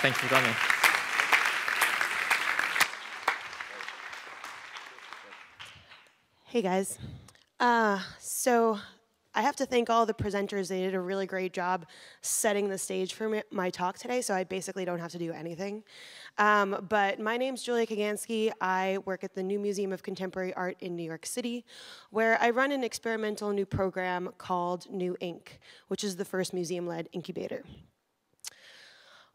Thanks for coming. Hey guys. So I have to thank all the presenters. They did a really great job setting the stage for my talk today, so I basically don't have to do anything. But my name's Julia Kaganskiy. I work at the New Museum of Contemporary Art in New York City, where I run an experimental new program called New Inc., which is the first museum-led incubator.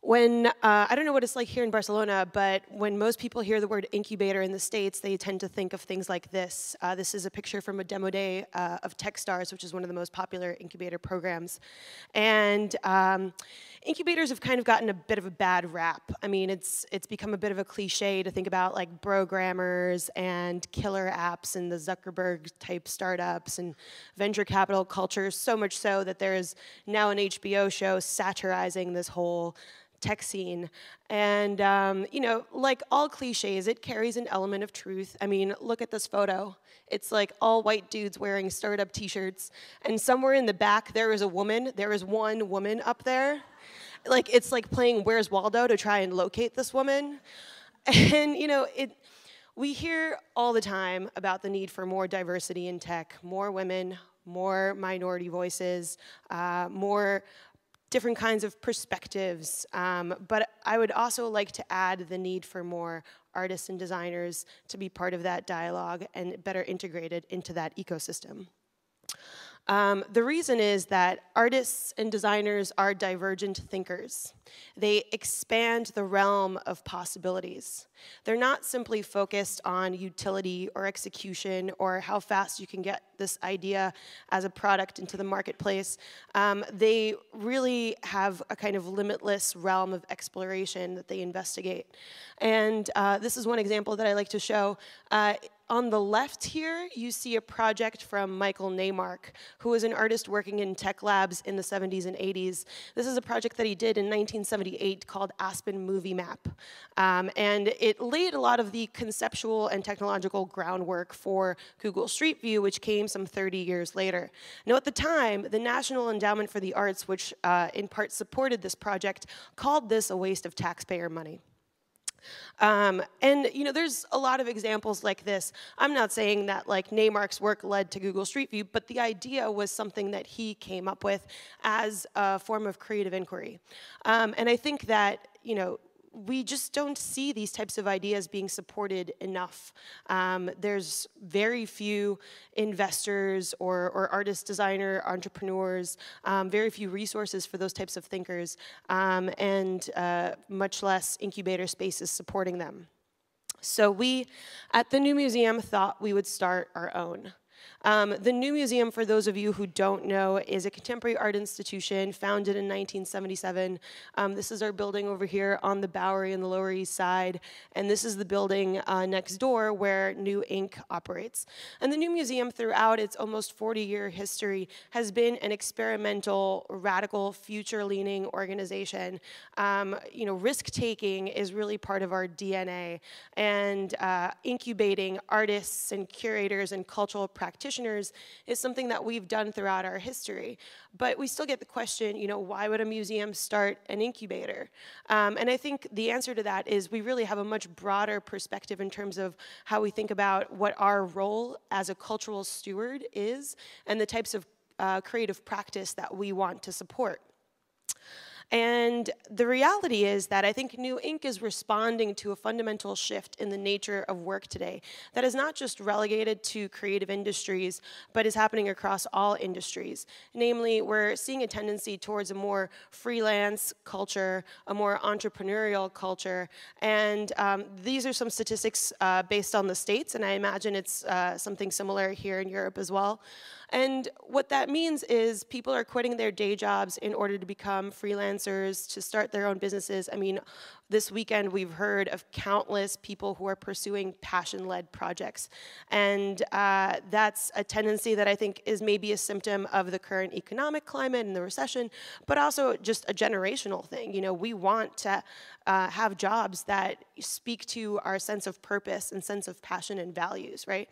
When, I don't know what it's like here in Barcelona, but when most people hear the word incubator in the States, they tend to think of things like this. This is a picture from a demo day of Techstars, which is one of the most popular incubator programs. And incubators have kind of gotten a bit of a bad rap. I mean, it's become a bit of a cliche to think about like programmers and killer apps and the Zuckerberg-type startups and venture capital culture, so much so that there is now an HBO show satirizing this whole tech scene. And, you know, like all cliches, it carries an element of truth. I mean, look at this photo. It's like all white dudes wearing startup t-shirts. And somewhere in the back, there is a woman. There is one woman up there. Like, it's like playing Where's Waldo to try and locate this woman. And, you know, we hear all the time about the need for more diversity in tech, more women, more minority voices, more different kinds of perspectives, but I would also like to add the need for more artists and designers to be part of that dialogue and better integrated into that ecosystem. The reason is that artists and designers are divergent thinkers. They expand the realm of possibilities. They're not simply focused on utility or execution or how fast you can get this idea as a product into the marketplace. They really have a kind of limitless realm of exploration that they investigate. And this is one example that I like to show. On the left here, you see a project from Michael Neymark, who was an artist working in tech labs in the 70s and 80s. This is a project that he did in 1978 called Aspen Movie Map. And it laid a lot of the conceptual and technological groundwork for Google Street View, which came some 30 years later. Now, at the time, the National Endowment for the Arts, which in part supported this project, called this a waste of taxpayer money. And you know, there's a lot of examples like this. I'm not saying that like Neymark's work led to Google Street View, but the idea was something that he came up with as a form of creative inquiry. And I think that, you know, we just don't see these types of ideas being supported enough. There's very few investors or artist, designer, entrepreneurs, very few resources for those types of thinkers, and much less incubator spaces supporting them. So we, at the New Museum, thought we would start our own. The New Museum, for those of you who don't know, is a contemporary art institution founded in 1977. This is our building over here on the Bowery in the Lower East Side, and this is the building next door where New Inc. operates. And the New Museum, throughout its almost 40-year history, has been an experimental, radical, future-leaning organization. You know, risk-taking is really part of our DNA, and incubating artists and curators and cultural practitioners is something that we've done throughout our history. But we still get the question, you know, why would a museum start an incubator? And I think the answer to that is we really have a much broader perspective in terms of how we think about what our role as a cultural steward is and the types of creative practice that we want to support. And the reality is that I think New Inc. is responding to a fundamental shift in the nature of work today that is not just relegated to creative industries, but is happening across all industries. Namely, we're seeing a tendency towards a more freelance culture, a more entrepreneurial culture, and these are some statistics based on the States, and I imagine it's something similar here in Europe as well. And what that means is people are quitting their day jobs in order to become freelancers, to start their own businesses. I mean, this weekend we've heard of countless people who are pursuing passion-led projects. And that's a tendency that I think is maybe a symptom of the current economic climate and the recession, but also just a generational thing. You know, we want to have jobs that speak to our sense of purpose and sense of passion and values, right?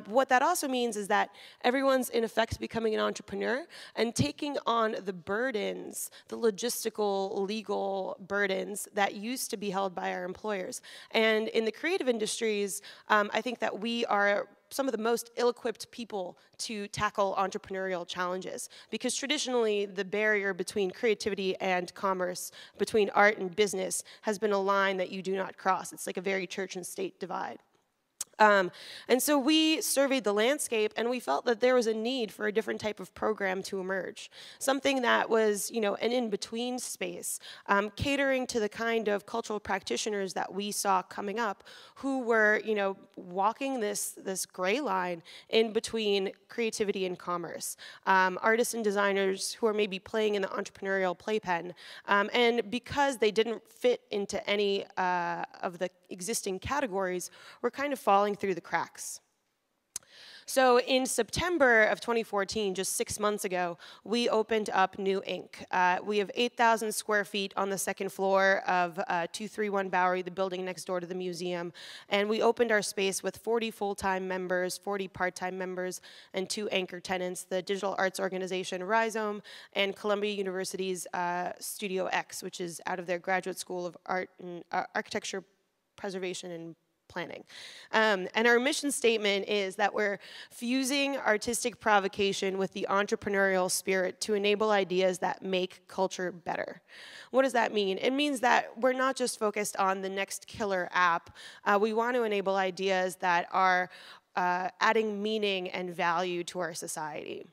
What that also means is that everyone's in effect becoming an entrepreneur and taking on the burdens, the logistical, legal burdens that used to be held by our employers. And in the creative industries, I think that we are some of the most ill-equipped people to tackle entrepreneurial challenges, because traditionally the barrier between creativity and commerce, between art and business, has been a line that you do not cross. It's like a very church and state divide. And so we surveyed the landscape, and we felt that there was a need for a different type of program to emerge. Something that was, you know, an in-between space, catering to the kind of cultural practitioners that we saw coming up, who were, you know, walking this gray line in between creativity and commerce. Artists and designers who are maybe playing in the entrepreneurial playpen. And because they didn't fit into any of the existing categories, we're kind of falling through the cracks. So in September of 2014, just 6 months ago, we opened up New Ink. We have 8,000 square feet on the second floor of 231 Bowery, the building next door to the museum. And we opened our space with 40 full-time members, 40 part-time members, and 2 anchor tenants, the digital arts organization Rhizome and Columbia University's Studio X, which is out of their graduate school of art and architecture, preservation, and planning. And our mission statement is that we're fusing artistic provocation with the entrepreneurial spirit to enable ideas that make culture better. What does that mean? It means that we're not just focused on the next killer app. We want to enable ideas that are adding meaning and value to our society.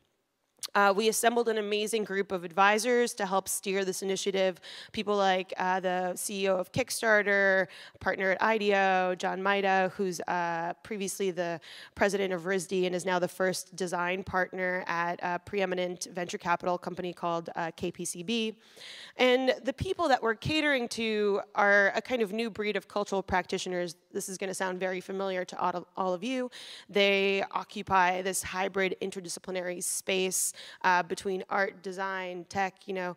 We assembled an amazing group of advisors to help steer this initiative. People like the CEO of Kickstarter, partner at IDEO, John Maida, who's previously the president of RISD and is now the first design partner at a preeminent venture capital company called KPCB. And the people that we're catering to are a kind of new breed of cultural practitioners. This is going to sound very familiar to all of you. They occupy this hybrid interdisciplinary space between art, design, tech. You know,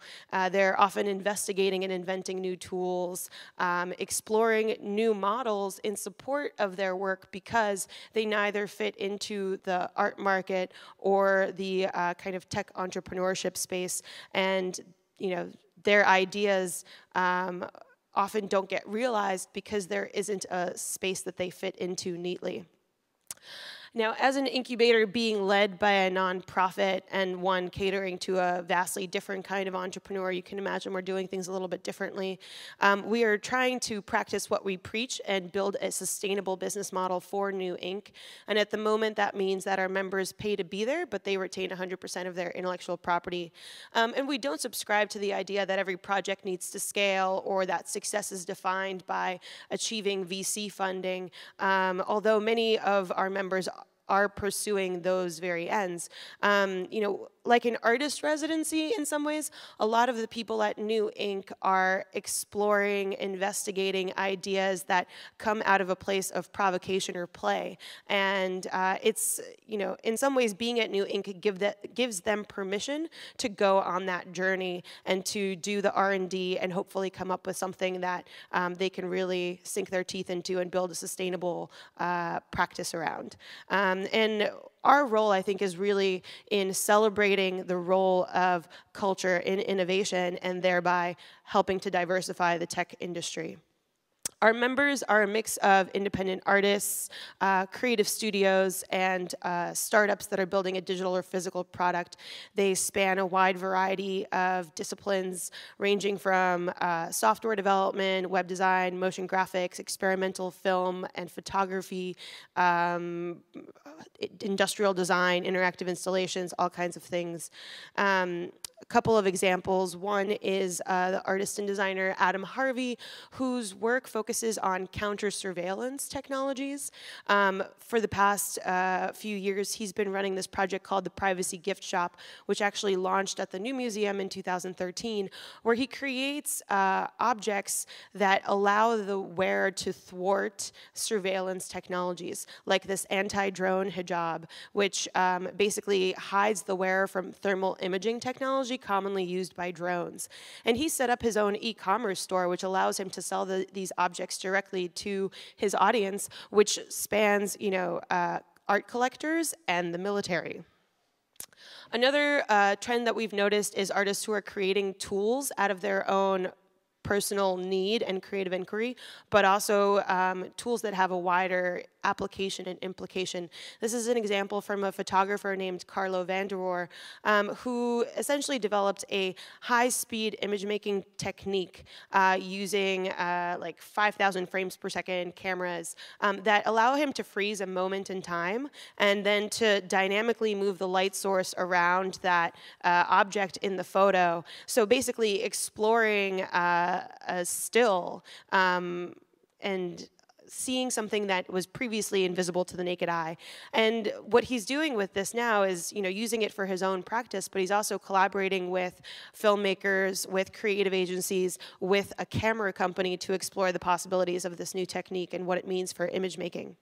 they're often investigating and inventing new tools, exploring new models in support of their work because they neither fit into the art market or the kind of tech entrepreneurship space. And, you know, their ideas often don't get realized because there isn't a space that they fit into neatly. Now, as an incubator being led by a nonprofit and one catering to a vastly different kind of entrepreneur, you can imagine we're doing things a little bit differently. We are trying to practice what we preach and build a sustainable business model for New Ink. And at the moment, that means that our members pay to be there, but they retain 100% of their intellectual property. And we don't subscribe to the idea that every project needs to scale or that success is defined by achieving VC funding, although many of our members are pursuing those very ends. You know, like an artist residency in some ways, a lot of the people at New Ink are exploring, investigating ideas that come out of a place of provocation or play. And it's, you know, in some ways being at New Ink gives them permission to go on that journey and to do the R&D and hopefully come up with something that they can really sink their teeth into and build a sustainable practice around. And our role, I think, is really in celebrating the role of culture in innovation and thereby helping to diversify the tech industry. Our members are a mix of independent artists, creative studios, and startups that are building a digital or physical product. They span a wide variety of disciplines, ranging from software development, web design, motion graphics, experimental film and photography, industrial design, interactive installations, all kinds of things. couple of examples. One is the artist and designer Adam Harvey, whose work focuses on counter-surveillance technologies. For the past few years, he's been running this project called the Privacy Gift Shop, which actually launched at the New Museum in 2013, where he creates objects that allow the wearer to thwart surveillance technologies, like this anti-drone hijab, which basically hides the wearer from thermal imaging technology commonly used by drones. And he set up his own e-commerce store, which allows him to sell these objects directly to his audience, which spans, art collectors and the military. Another trend that we've noticed is artists who are creating tools out of their own personal need and creative inquiry, but also tools that have a wider application and implication. This is an example from a photographer named Carlo Vander, who essentially developed a high-speed image-making technique using like 5,000 frames per second cameras that allow him to freeze a moment in time and then to dynamically move the light source around that object in the photo. So basically exploring a still and seeing something that was previously invisible to the naked eye. And what he's doing with this now is, using it for his own practice, but he's also collaborating with filmmakers, with creative agencies, with a camera company to explore the possibilities of this new technique and what it means for image making.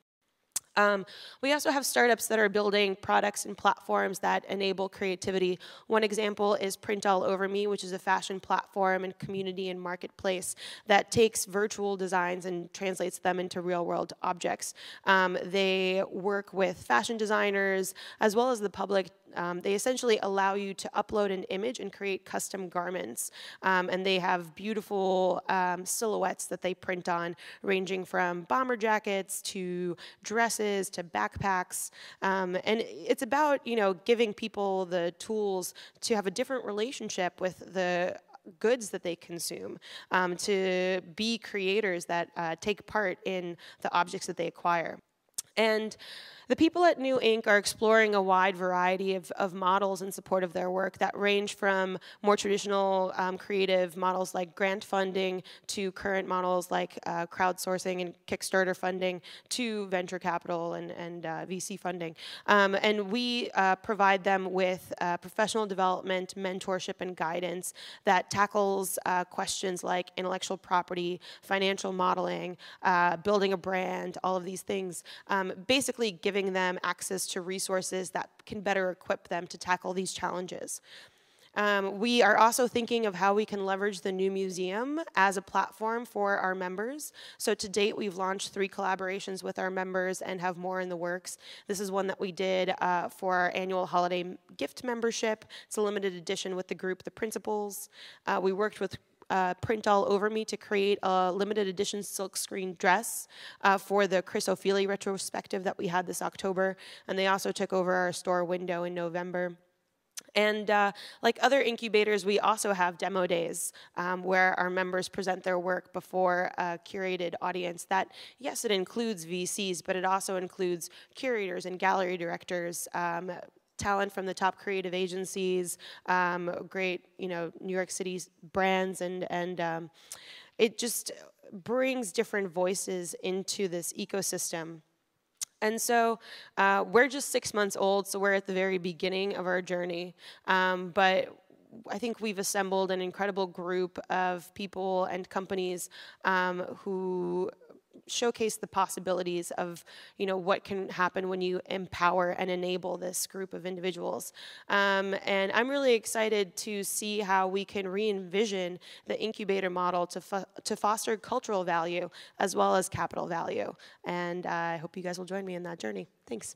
We also have startups that are building products and platforms that enable creativity. One example is Print All Over Me, which is a fashion platform and community and marketplace that takes virtual designs and translates them into real-world objects. They work with fashion designers as well as the public. They essentially allow you to upload an image and create custom garments. And they have beautiful silhouettes that they print on, ranging from bomber jackets to dresses to backpacks. And it's about, giving people the tools to have a different relationship with the goods that they consume, to be creators that take part in the objects that they acquire. And the people at New Inc. are exploring a wide variety of models in support of their work that range from more traditional creative models like grant funding to current models like crowdsourcing and Kickstarter funding to venture capital and VC funding. And we provide them with professional development, mentorship, and guidance that tackles questions like intellectual property, financial modeling, building a brand, all of these things, basically giving them access to resources that can better equip them to tackle these challenges. We are also thinking of how we can leverage the new museum as a platform for our members. So to date, we've launched 3 collaborations with our members and have more in the works. This is one that we did for our annual holiday gift membership. It's a limited edition with the group The Principles. We worked with Print All Over Me to create a limited edition silkscreen dress for the Chris O'Feely retrospective that we had this October. And they also took over our store window in November. And like other incubators, we also have demo days where our members present their work before a curated audience. That, yes, it includes VCs, but it also includes curators and gallery directors, talent from the top creative agencies, great, New York City brands, and it just brings different voices into this ecosystem. And so we're just 6 months old, so we're at the very beginning of our journey. But I think we've assembled an incredible group of people and companies who showcase the possibilities of, what can happen when you empower and enable this group of individuals. And I'm really excited to see how we can re-envision the incubator model to foster cultural value as well as capital value. And I hope you guys will join me in that journey. Thanks.